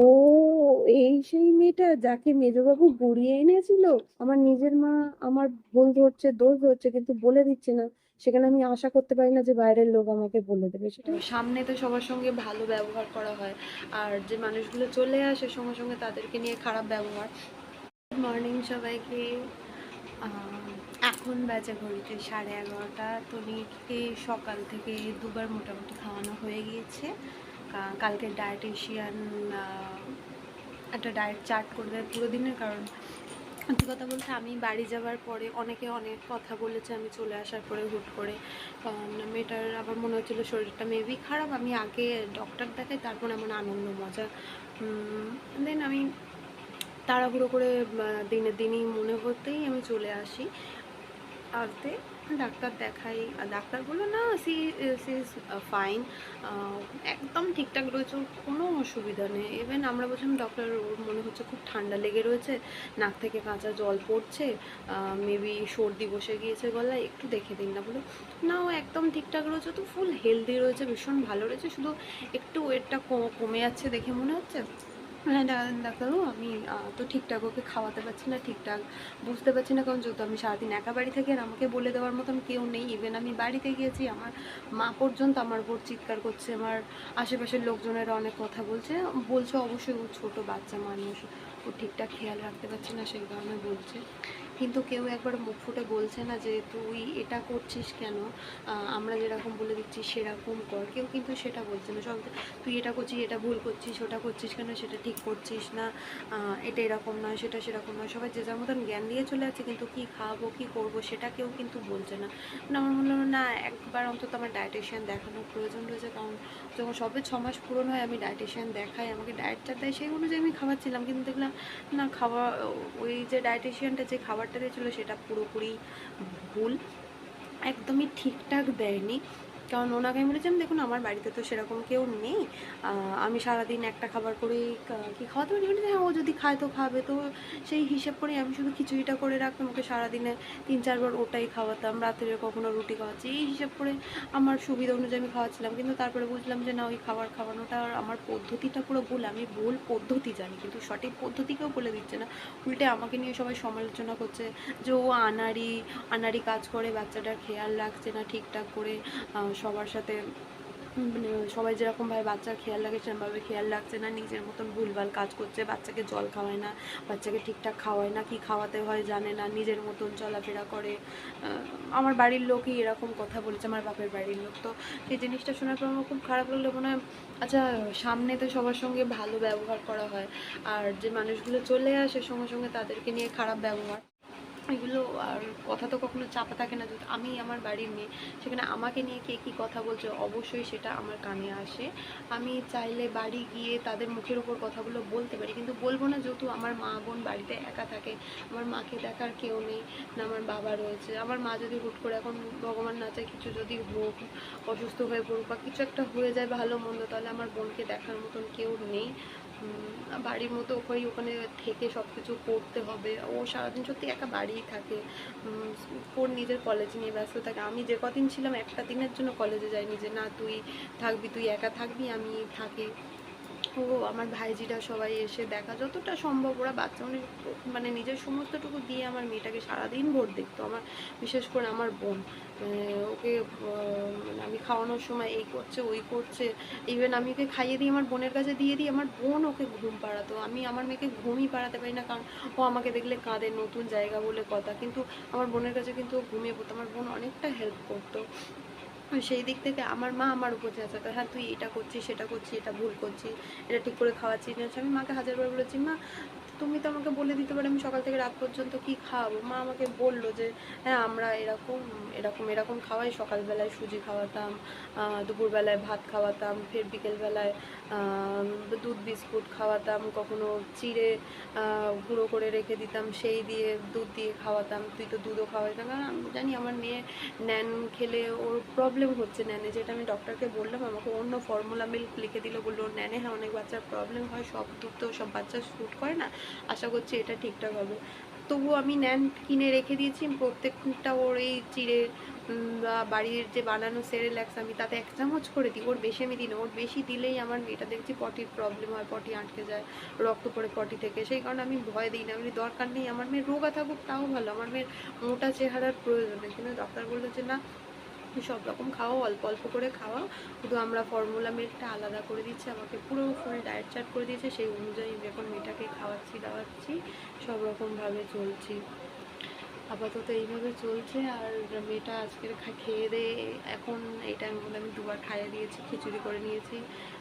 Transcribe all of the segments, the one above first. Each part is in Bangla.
ও, এই সেই মেয়েটা যাকে মেজবাবু গড়িয়ে এনেছিল। আমার নিজের মা আমার ভুল ধরছে, দোষ ধরছে, কিন্তু বলে দিচ্ছে না। সেখানে আমি আশা করতে পারি না যে বাইরের লোক আমাকে বলে দেবে সেটা। সামনে তো সবার সঙ্গে ভালো ব্যবহার করা হয়, আর যে মানুষগুলো চলে আসে সঙ্গে সঙ্গে তাদেরকে নিয়ে খারাপ ব্যবহার। গুড মর্নিং সবাইকে। এখন বাজে ঘড়িতে 11:30। তনিকে সকাল থেকে দুবার মোটামুটি খাওয়ানো হয়ে গিয়েছে। কালকে ডায়েটিশিয়ান একটা ডায়েট চার্ট করে দেয় পুরো দিনের। কারণ সত্যি কথা বলতে আমি বাড়ি যাওয়ার পরে অনেকে অনেক কথা বলেছে আমি চলে আসার পরে হুট করে। কারণ মেয়েটার আবার মনে হচ্ছিলো শরীরটা মেবি খারাপ, আমি আগে ডক্টর দেখাই তারপর এমন আনন্দ মজা। দেন আমি তাড়াহুড়ো করে দিনের দিনই মনে হতেই আমি চলে আসি। আসতে ডাক্তার দেখাই, ডাক্তার বললো না সি সি ইজ ফাইন, একদম ঠিকঠাক রয়েছে, ওর কোনো অসুবিধা নেই। ইভেন আমরা বলছিলাম ডক্টর ওর মনে হচ্ছে খুব ঠান্ডা লেগে রয়েছে, নাক থেকে কাঁচা জল পড়ছে, মেবি সর্দি বসে গিয়েছে গলায়, একটু দেখে দিন না। বলে না ও একদম ঠিকঠাক রয়েছে, তো ফুল হেলদি রয়েছে, ভীষণ ভালো রয়েছে, শুধু একটু ওয়েটটা কমে যাচ্ছে দেখে মনে হচ্ছে। হ্যাঁ ডাক্তারবাবু, আমি তো ঠিকঠাক ওকে খাওয়াতে পারছি না, ঠিকঠাক বুঝতে পারছি না, কারণ যেহেতু আমি সারাদিন একা বাড়ি থাকি আর আমাকে বলে দেওয়ার মতন কেউ নেই। ইভেন আমি বাড়িতে গিয়েছি, আমার মা পর্যন্ত আমার উপর চিৎকার করছে, আমার আশেপাশের লোকজনেরা অনেক কথা বলছে। বলছে অবশ্যই ও ছোটো বাচ্চা মানুষ, ও ঠিকঠাক খেয়াল রাখতে পারছে না, সেই কারণে বলছে। কিন্তু কেউ একবার মুখ ফুটে বলছে না যে তুই এটা করছিস কেন, আমরা যেরকম বলে দিচ্ছি সেরকম কর, কেউ কিন্তু সেটা বলছে না। সব তুই এটা করছিস, এটা ভুল করছিস, ওটা করছিস কেন, সেটা ঠিক করছিস না, এটা এরকম নয়, সেটা সেরকম নয়, সবাই যে যার মতন জ্ঞান দিয়ে চলে যাচ্ছে, কিন্তু কি খাওয়াবো কি করবো সেটা কেউ কিন্তু বলছে না। মানে আমার মনে হলো না একবার অন্তত আমার ডায়েটিশিয়ান দেখানোর প্রয়োজন রয়েছে। কারণ যখন সবে 6 মাস পূরণ হয় আমি ডায়েটিশিয়ান দেখাই, আমাকে ডায়েট চার্ট দেয়, সেই অনুযায়ী আমি খাওয়াচ্ছিলাম, কিন্তু দেখলাম না খাওয়া, ওই যে ডায়েটিশিয়ানটা যে খাবারটা দিয়েছিলো সেটা পুরোপুরি ভুল, একদমই ঠিকঠাক দেয়নি। কারণ ওনাকে আমি বলেছিলাম দেখুন আমার বাড়িতে তো সেরকম কেউ নেই, আমি সারাদিন একটা খাবার করেই কি খাওয়াতে পারি। বলি হ্যাঁ ও যদি খায় তো খাবে, তো সেই হিসেব করে আমি শুধু খিচুড়িটা করে রাখতাম, ওকে সারাদিনে 3-4 বার ওটাই খাওয়াতাম, রাত্রে কখনো রুটি খাওয়াচ্ছি, এই হিসেব করে আমার সুবিধা অনুযায়ী আমি খাওয়াচ্ছিলাম। কিন্তু তারপরে বুঝলাম যে না, ওই খাবার খাওয়ানোটা আমার পদ্ধতিটা পুরো ভুল, আমি ভুল পদ্ধতি জানি কিন্তু সঠিক পদ্ধতিকেও বলে দিচ্ছে না, উল্টে আমাকে নিয়ে সবাই সমালোচনা করছে যে ও আনাড়ি আনাড়ি কাজ করে, বাচ্চাটার খেয়াল রাখছে না ঠিকঠাক করে, সবার সাথে মানে সবাই যেরকমভাবে বাচ্চার খেয়াল রাখে সেরকমভাবে খেয়াল রাখছে না, নিজের মতন ভুলভাল কাজ করছে, বাচ্চাকে জল খাওয়ায় না, বাচ্চাকে ঠিকঠাক খাওয়ায় না, কি খাওয়াতে হয় জানে না, নিজের মতন চলাফেরা করে। আমার বাড়ির লোকই এরকম কথা বলেছে, আমার বাপের বাড়ির লোক। তো সেই জিনিসটা শোনার পর আমার খুব খারাপ লাগলো, মনে হয় আচ্ছা সামনে তো সবার সঙ্গে ভালো ব্যবহার করা হয়, আর যে মানুষগুলো চলে আসে সঙ্গে সঙ্গে তাদেরকে নিয়ে খারাপ ব্যবহার, এগুলো আর কথা তো কখনো চাপা থাকে না। যদি আমি আমার বাড়ির মেয়ে, সেখানে আমাকে নিয়ে কে কী কথা বলছে অবশ্যই সেটা আমার কানে আসে। আমি চাইলে বাড়ি গিয়ে তাদের মুখের উপর কথাগুলো বলতে পারি, কিন্তু বলবো না, যেহেতু আমার মা বোন বাড়িতে একা থাকে, আমার মাকে দেখার কেউ নেই, না আমার বাবা রয়েছে। আমার মা যদি হুট করে এখন ভগবান না চায় কিছু যদি হোক, অসুস্থ হয়ে পড়ুক বা কিছু একটা হয়ে যায় ভালো মন্দ, তাহলে আমার বোনকে দেখার মতন কেউ নেই। বাড়ির মতো ওখানে থেকে সব কিছু করতে হবে, ও সারাদিন সত্যি একা বাড়িই থাকে, ওর নিজের কলেজ নিয়ে ব্যস্ত থাকে। আমি যে কদিন ছিলাম একটা দিনের জন্য কলেজে যাইনি যে না তুই থাকবি, তুই একা থাকবি আমি থাকি। ও আমার ভাইজিরা সবাই এসে দেখা যতটা সম্ভব, ওরা বাচ্চা মানে নিজের সমস্তটুকু দিয়ে আমার মেয়েটাকে সারাদিন ভোর দেখতো। আমার বিশেষ করে আমার বোন, ওকে মানে আমি খাওয়ানোর সময় এই করছে ওই করছে, ইভেন আমি ওকে খাইয়ে দিই আমার বোনের কাছে দিয়ে দিই, আমার বোন ওকে ঘুম পাড়াতো, আমি আমার মেয়েকে ঘুমই পাড়াতে পারি না, কারণ ও আমাকে দেখলে কাঁদে, নতুন জায়গা বলে কথা। কিন্তু আমার বোনের কাছে কিন্তু ও ঘুমিয়ে পড়তো, আমার বোন অনেকটা হেল্প করতো। সেই দিক থেকে আমার মা আমার উপর চেঁচাতো, হ্যাঁ তুই এটা করছিস সেটা করছিস, এটা ভুল করছিস, এটা ঠিক করে খাওয়াচ্ছিস না। আমি মাকে হাজারবার বলেছি, মা তুমি তো আমাকে বলে দিতে পারো আমি সকাল থেকে রাত পর্যন্ত কি খাওয়াবো। মা আমাকে বললো যে হ্যাঁ আমরা এরকম এরকম এরকম খাওয়াই, সকালবেলায় সুজি খাওয়াতাম, দুপুরবেলায় ভাত খাওয়াতাম, ফের বিকেলবেলায় দুধ বিস্কুট খাওয়াতাম, কখনো চিড়ে গুঁড়ো করে রেখে দিতাম, সেই দিয়ে দুধ দিয়ে খাওয়াতাম। তুই তো দুধও খাওয়াই না, কারণ আমি জানি আমার মেয়ে ন্যান খেলে ওর প্রবলেম হচ্ছে ন্যানে, যেটা আমি ডক্টরকে বললাম, আমাকে অন্য ফর্মুলা মিল্ক লিখে দিল, বললো ওর ন্যানে হ্যাঁ অনেক বাচ্চার প্রবলেম হয়, সব দুধ তো সব বাচ্চা শ্যুট করে না, আশা করছি এটা ঠিকঠাক হবে। তবুও আমি ন্যান কিনে রেখে দিয়েছি, প্রত্যেকটা ওর এই চিড়ে বা বাড়ির যে বানানো সেরেল্যাক্স আমি তাতে 1 চামচ করে দিই, ওর বেশি আমি দিই না। ওর বেশি দিলেই আমার মেয়েটা দেখছি পটির প্রবলেম হয়, পটি আটকে যায়, রক্ত পড়ে পটি থেকে, সেই কারণে আমি ভয় দিই না। আমি দরকার নেই, আমার মেয়ের রোগা থাকুক তাও ভালো, আমার মেয়ের মোটা চেহারার প্রয়োজন নেই। কিন্তু ডক্টর বললো যে না, সব রকম খাওয়া, অল্প অল্প করে খাওয়া, শুধু আমরা ফর্মুলা মিল্কটা আলাদা করে দিচ্ছি, আমাকে পুরো ফুল ডায়েট চার্ট করে দিয়েছে, সেই অনুযায়ী এখন মেয়েটাকে খাওয়াচ্ছি দাওয়াচ্ছি, সব রকমভাবে চলছি। আপাতত এইভাবে চলছে। আর মেয়েটা আজকের খেয়ে দিয়ে এখন এই টাইমের মধ্যে আমি 2বার খাইয়ে দিয়েছি, খিচুড়ি করে নিয়েছি,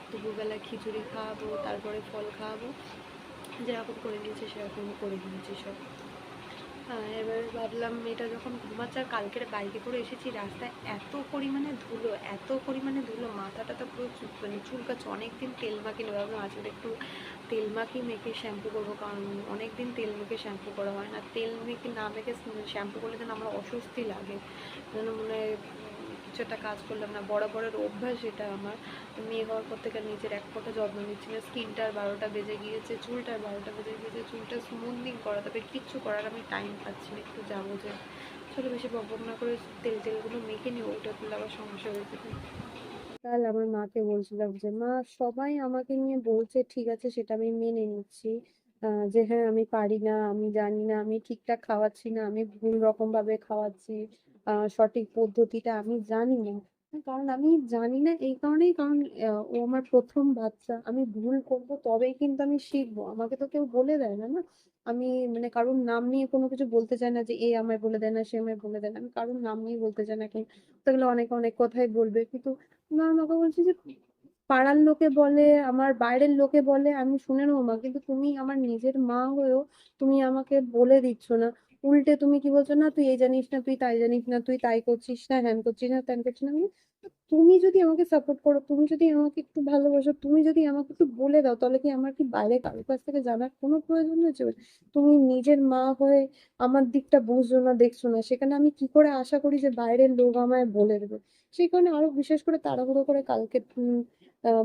দুপুরবেলা খিচুড়ি খাওয়াবো, তারপরে ফল খাওয়াবো, যেরকম করে দিয়েছি সেরকম করে দিয়েছি সব। হ্যাঁ, এবার ভাবলাম মেয়েটা যখন ঘুমাচ্ছে, আর কালকের বাইকে করে এসেছি, রাস্তায় এত পরিমাণে ধুলো, এত পরিমাণে ধুলো, মাথাটা তো পুরো মানে চুলকাচ্ছে। অনেকদিন তেল মাখিনি, ভাবলাম আজকে একটু তেল মাখি মেখে শ্যাম্পু করবো, কারণ অনেকদিন তেল মেখে শ্যাম্পু করা হয় না। তেল মেখে না মেখে শ্যাম্পু করলে যেন আমার অস্বস্তি লাগে, যেন মনে হয় কিছু একটা কাজ করলাম না, বরাবরের অভ্যাস এটা আমার। মেয়ে হওয়ার পর থেকে নিজের এক ফোঁটা যত্ন নিচ্ছি না। স্কিনটার 12টা বেজে গিয়েছে, চুলটার 12টা বেজে গিয়েছে, চুলটা স্মুথনিং করা, তবে কিচ্ছু করার আমি টাইম পাচ্ছি না। একটু যাবো যে চলো বেশি বকবক না করে তেলগুলো মেখে নিই, ওইটা করলে আবার সমস্যা হয়ে যেতে। কাল আমার মাকে বলছিলাম যে মা, সবাই আমাকে নিয়ে বলছে ঠিক আছে, সেটা আমি মেনে নিচ্ছি, যে হ্যাঁ আমি পারি না, আমি জানি না, আমি ঠিকঠাক খাওয়াচ্ছি না, আমি ভুল রকম ভাবে খাওয়াচ্ছি, সঠিক পদ্ধতিটা আমি জানি না। কারণ আমি জানি না এই কারণেই, কারণ ও আমার প্রথম বাচ্চা, আমি ভুল করব তবেই কিন্তু আমি শিখবো, আমাকে তো কেউ বলে দেয় না না। আমি মানে কারোর নাম নিয়ে কোনো কিছু বলতে চাই না যে এ আমায় বলে দেয় না, সে আমায় বলে দেয় না, আমি কারোর নাম নিয়ে বলতে চাই না, তো গেলে অনেক অনেক কথাই বলবে। কিন্তু মা আমাকে বলছে যে পাড়ার লোকে বলে, আমার বাইরের লোকে বলে, আমি শুনে নেবো মা, কিন্তু তুমি আমার নিজের মা হয়েও তুমি আমাকে বলে দিচ্ছ না। উল্টে তুমি কি বলছো, না তুই এই জানিস না, তুই তাই জানিস না, তুই তাই করছিস না, হ্যান করছিস না, ত্যান করছিস না। তুমি যদি আমাকে সাপোর্ট করো, তুমি যদি আমাকে একটু ভালোবাসো, তুমি যদি আমাকে একটু বলে দাও, তাহলে কি আমার কি বাইরে কারোর কাছ থেকে জানার কোনো প্রয়োজন রয়েছে? তুমি নিজের মা হয়ে আমার দিকটা বুঝছো না, দেখছো না, সেখানে আমি কি করে আশা করি যে বাইরের লোক আমায় বলে দেবে? সেই কারণে আরো বিশেষ করে তাড়াহুড়ো করে কালকে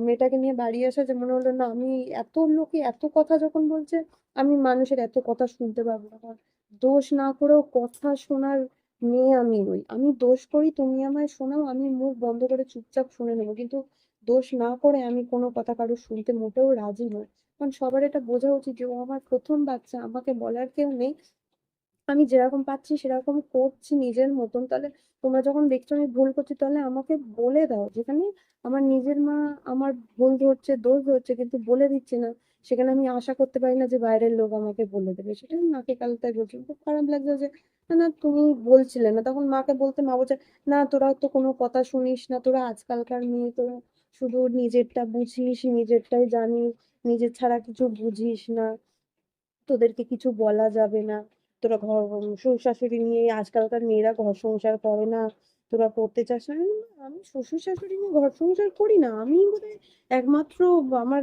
মেয়েটাকে নিয়ে বাড়ি আসা, যে মনে হলো না, আমি এত লোকে এত কথা যখন বলছে, আমি মানুষের এত কথা শুনতে পারবো না। কারণ দোষ না করেও কথা শোনার মেয়ে আমি নই। আমি দোষ করি, তুমি আমায় শোনাও, আমি মুখ বন্ধ করে চুপচাপ শুনে নেবো, কিন্তু দোষ না করে আমি কোনো কথা কারো শুনতে মোটেও রাজি নই। কারণ সবার এটা বোঝা উচিত যে ও আমার প্রথম বাচ্চা, আমাকে বলার কেউ নেই, আমি যেরকম পাচ্ছি সেরকম করছি নিজের মতন। তাহলে তোমরা যখন দেখছো আমি ভুল করছি, তাহলে আমাকে বলে দাও। যেখানে আমার নিজের মা আমার ভুল ধরছে, দোষ ধরছে, কিন্তু বলে দিচ্ছে না, সেখানে আমি আশা করতে পারি না যে বাইরের লোক আমাকে বলে দেবে। সেটা আমি মাকে কাল তাই বলছি, খুব খারাপ লাগছে যে না না তুমি বলছিলে না, তখন মাকে বলতে মা বলছে না তোরা তো কোনো কথা শুনিস না, তোরা আজকালকার মেয়ে, তোরা শুধু নিজেরটা বুঝিস, নিজেরটাই জানিস, নিজের ছাড়া কিছু বুঝিস না, তোদেরকে কিছু বলা যাবে না, তোরা ঘর শ্বশুর শাশুড়ি নিয়ে, আজকালকার মেয়েরা ঘর সংসার করে না, তোরা করতে চাস না। আমি শ্বশুর শাশুড়ি নিয়ে ঘর সংসার করি না, আমি বোধহয় একমাত্র আমার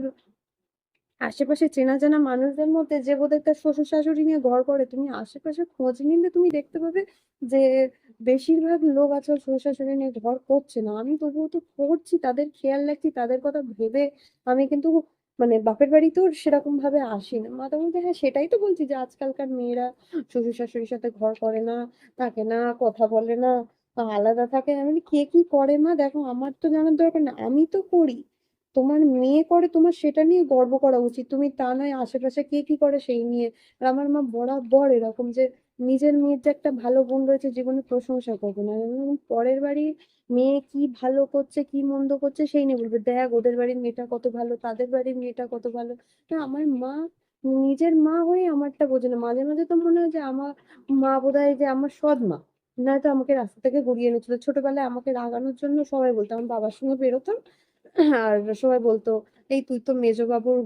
আশেপাশে চেনা জানা মানুষদের মধ্যে যে বোধহয় তার শ্বশুর শাশুড়ি নিয়ে ঘর করে। তুমি আশেপাশে খোঁজ নিলে তুমি দেখতে পাবে যে বেশিরভাগ লোক আজকাল শ্বশুর শাশুড়ি নিয়ে ঘর করছে না। আমি তবুও তো করছি, তাদের খেয়াল রাখছি, তাদের কথা ভেবে আমি কিন্তু মানে বাপের বাড়িতেও সেরকম ভাবে আসি না। মাথা বলতে হ্যাঁ সেটাই তো বলছি যে আজকালকার মেয়েরা শ্বশুর শাশুড়ির সাথে ঘর করে না, থাকে না, কথা বলে না, আলাদা থাকে। আমি বলি, কে কি করে মা, দেখো আমার তো জানার দরকার না, আমি তো করি, তোমার মেয়ে করে, তোমার সেটা নিয়ে গর্ব করা উচিত, তুমি তা নয় আশেপাশে কে কি করে সেই নিয়ে। আর আমার মা বরাবর এরকম যে নিজের মেয়ের যে একটা ভালো গুণ রয়েছে জীবনে প্রশংসা করবে না, এবং পরের বাড়ির মেয়ে কি ভালো করছে কি মন্দ করছে সেই নিয়ে বলবে, দেখ ওদের বাড়ির মেয়েটা কত ভালো, তাদের বাড়ির মেয়েটা কত ভালো। না, আমার মা নিজের মা হয়ে আমারটা বোঝে না। মাঝে মাঝে তো মনে হয় যে আমার মা বোধহয় যে আমার সৎ মা, নয়তো আমাকে রাস্তা থেকে ঘুরিয়ে এনেছিল। ছোটবেলায় আমাকে রাগানোর জন্য সবাই বলতো, আমার বাবার সঙ্গে বেরোতাম, আর সবাই বলতো এই তুই তো মেজো বাবুর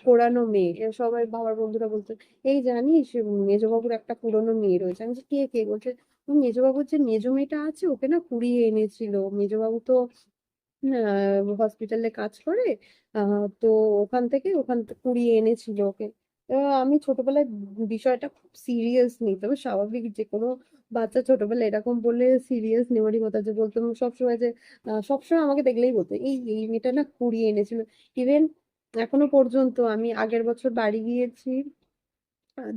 পোড়ানো মেয়ে। সবাই বাবার বন্ধুরা বলতো এই জানিস মেজো বাবুর একটা পুরনো মেয়ে রয়েছে। আমি বলছি, কে কে? বলছে মেজো বাবুর যে মেজো মেয়েটা আছে ওকে না কুড়িয়ে এনেছিল, মেজো বাবু তো হসপিটালে কাজ করে, তো ওখান থেকে কুড়িয়ে এনেছিল ওকে। আমি ছোটবেলায় বিষয়টা খুব সিরিয়াস নিই, তবে স্বাভাবিক যে কোনো বাচ্চা ছোটবেলায় এরকম বললে সিরিয়াস নেওয়ারই কথা। যে বলতো সবসময় যে সবসময় আমাকে দেখলেই বলতো এই মেয়েটা না কুড়িয়ে এনেছিল। ইভেন এখনো পর্যন্ত আমি আগের বছর বাড়ি গিয়েছি,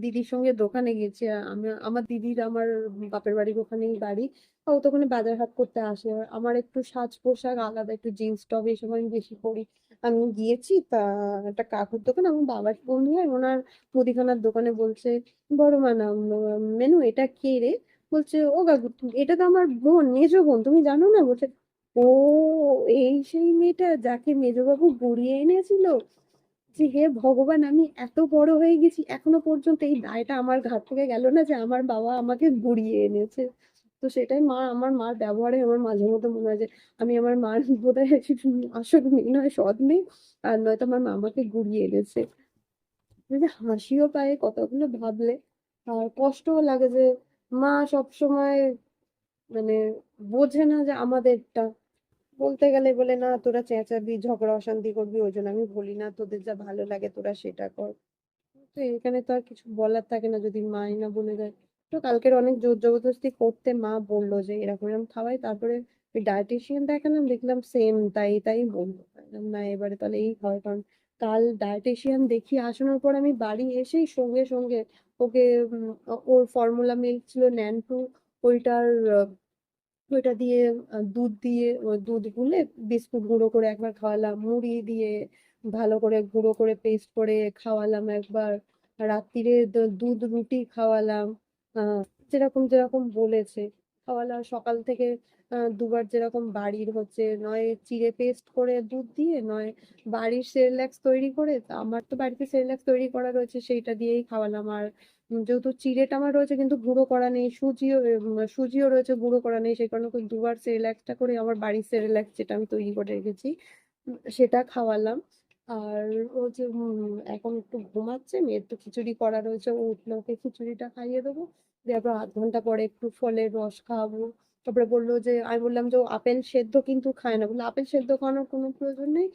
দিদির সঙ্গে দোকানে গেছি। আমি আমার দিদির আমার বাপের বাড়ির ওখানেই বাড়ি। ও তো ওখানে বাজার হাট করতে আসে। আর আমার একটু সাজ পোশাক আলাদা, একটু জিন্স টপ এইসব আমি বেশি পরি। আমি গিয়েছি তা একটা কাকুর দোকান, আমার বাবার বন্ধু হয়, ওনার মুদিখানার দোকানে বলছে, বড় মা না মেনু, এটা কে রে? বলছে, ও কাকু এটা তো আমার বোন, মেজো বোন, তুমি জানো না? বলছে, ও এই সেই মেয়েটা যাকে মেজোবাবু গুড়িয়ে এনেছিল। যে হে ভগবান, আমি এত বড় হয়ে গেছি এখনো পর্যন্ত এই দায়টা আমার ঘাট থেকে গেল না যে আমার বাবা আমাকে গুড়িয়ে এনেছে। তো সেটাই আমার মার ব্যবহারে আমার মাঝে মধ্যে মনে হয় যে আমি আমার মার বোধহয় আসল মেয়ে নয়, সৎ মেয়ে, আর নয়তো আমার মা আমাকে গুড়িয়ে এনেছে। যে হাসিও পায় কতগুলো ভাবলে, আর কষ্টও লাগে যে মা সব সময় মানে বোঝে না যে আমাদেরটা। বলতে গেলে বলে, না তোরা চেঁচাবি ঝগড়া অশান্তি করবি, ওই জন্য আমি বলি না, তোদের যা ভালো লাগে তোরা সেটা কর। তো এখানে তো আর কিছু বলার থাকে না যদি মাই না বলে দেয়। তো কালকের অনেক জোর জবরদস্তি করতে মা বললো যে এরকম এরকম খাওয়াই, তারপরে ওই ডায়েটিশিয়ান দেখালাম, দেখলাম সেম তাই তাই বললো। বললাম, না এবারে তাহলে এই খাওয়াই, কারণ কাল ডায়েটিশিয়ান দেখিয়ে আসানোর পর আমি বাড়ি এসেই সঙ্গে সঙ্গে ওকে ওর ফর্মুলা মিল্ক ছিল ন্যান 2, ওইটার ওইটা দিয়ে দুধ দিয়ে ওই দুধ গুলে বিস্কুট গুঁড়ো করে একবার খাওয়ালাম, মুড়ি দিয়ে ভালো করে গুঁড়ো করে পেস্ট করে খাওয়ালাম একবার, রাত্তিরে দুধ রুটি খাওয়ালাম, আহ যেরকম যেরকম বলেছে খাওয়ালাম। সকাল থেকে দুবার যেরকম বাড়ির হচ্ছে, নয় চিড়ে পেস্ট করে দুধ দিয়ে, নয় বাড়ির সেরেল্যাক্স তৈরি করে, তা আমার তো বাড়িতে সেরেল্যাক্স তৈরি করা রয়েছে সেইটা দিয়েই খাওয়ালাম। আর যেহেতু চিড়েটা আমার রয়েছে কিন্তু গুঁড়ো করা নেই, সুজিও রয়েছে গুঁড়ো করা নেই, সেই কারণে ওকে দুবার সেরেল্যাক্সটা করে আমার বাড়ির সেরেল্যাক্স যেটা আমি তৈরি করে রেখেছি সেটা খাওয়ালাম। আর ও যে এখন একটু ঘুমাচ্ছে, মেয়ের তো খিচুড়ি করা রয়েছে, ও উঠলে ওকে খিচুড়িটা খাইয়ে দেবো, দিয়ে আবার আধ ঘন্টা পরে একটু ফলের রস খাওয়াবো। তারপরে বললো যে, আমি বললাম যে ও আপেল সেদ্ধ কিন্তু খায় না, বললো আপেল সেদ্ধ খাওয়ানোর কোনো প্রয়োজন নেই,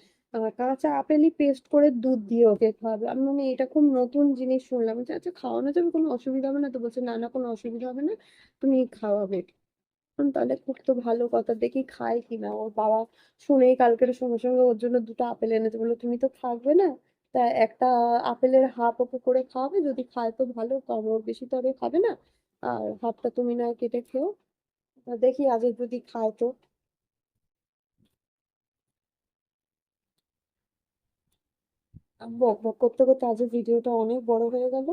কাঁচা আপেলই পেস্ট করে দুধ দিয়ে ওকে খাওয়াবে। আমি মানে এটা খুব নতুন জিনিস শুনলাম, যে আচ্ছা খাওয়ানো যাবে, কোনো অসুবিধা হবে না তো? বলছে, না না কোনো অসুবিধা হবে না, তুমি খাওয়াবে। তাহলে খুব তো ভালো কথা, দেখি খায় কিনা। ওর বাবা শুনেই কালকের সঙ্গে সঙ্গে ওর জন্য দুটো আপেল এনেছে, বললো তুমি তো থাকবে না, তা একটা আপেলের হাফ ওকে করে খাওয়াবে, যদি খায় তো ভালো, কারণ ওর বেশি তো আর এ খাবে না, আর হাফটা তুমি না হয় কেটে খেও। তা দেখি আজ যদি খায় তো। বক বক করতে করতে আজ ভিডিওটা অনেক বড় হয়ে গেল।